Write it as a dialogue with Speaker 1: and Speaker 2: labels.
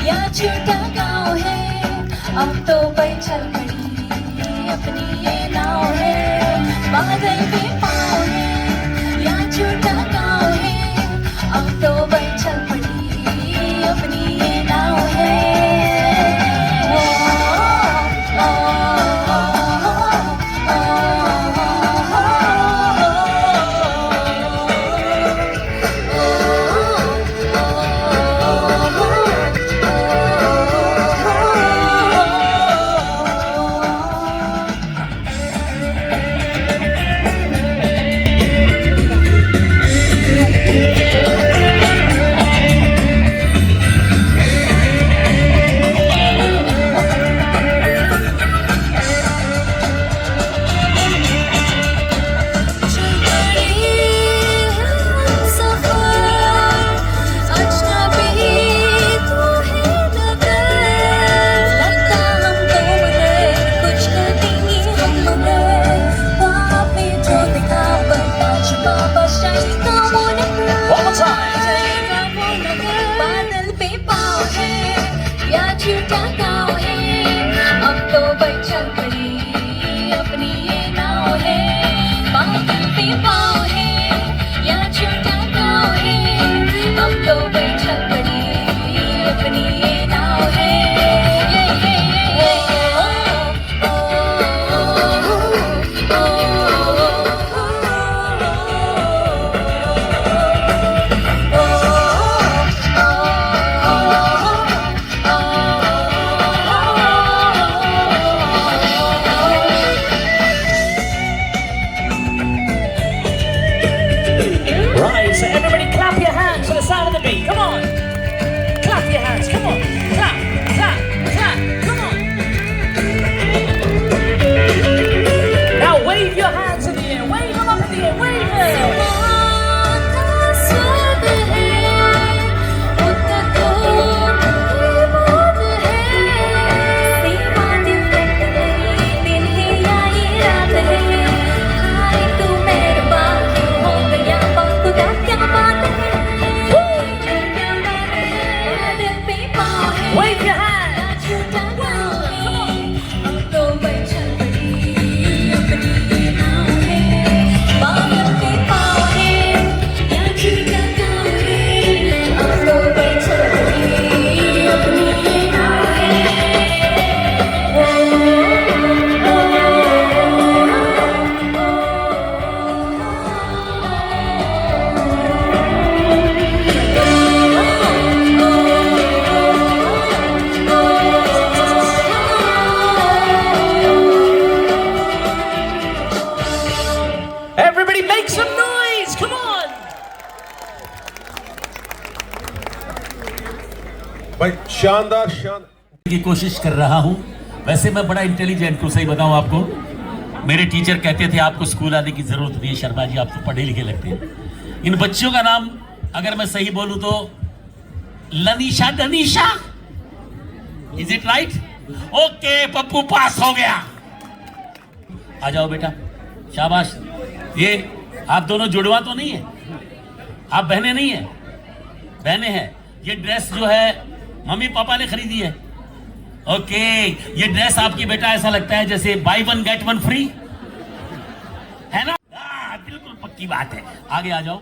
Speaker 1: या छोटा गाँव है, अब तो चल पड़ी अपनी ये नाव है। बादल पे पाँव है या छोटा गाँव है, अब तो चल पड़ी अपनी ये नाव है। बादल पे पाँव है या छोटा गाँव है, अब तो चल पड़ी अपनी ये नाव है। बादल पे पाँव है या छोटा गाँव है, अब तो चल पड़ी अपनी ये नाव है।
Speaker 2: Right, so everybody clap your hands for the sound of the beat. Come on. Clap your hands. Come on. Clap, clap, clap. Come on. Now wave your hands in the air. Wave them up in the air. Wave them. Wave your hands. Everybody make some noise. Come on.
Speaker 3: भाई शानदार शानदार
Speaker 4: की कोशिश कर रहा हूं। वैसे मैं बड़ा इंटेलिजेंट हूं, सही बताऊं आपको। मेरे टीचर कहते थे आपको स्कूल आने की जरूरत नहीं है शर्मा जी, आप तो पढ़े लिखे लगते हैं। इन बच्चियों का नाम अगर मैं सही बोलूं तो Lanisha Danisha, is it right? Okay, Pappu pass हो गया। आ जाओ बेटा, शाबाश। ये आप दोनों जुड़वा तो नहीं है? आप बहनें नहीं है? बहनें हैं। ये ड्रेस जो है मम्मी पापा ने खरीदी है। ओके, ये ड्रेस आपकी बेटा ऐसा लगता है जैसे by one get one free है ना? बिल्कुल पक्की बात है। आगे आ जाओ।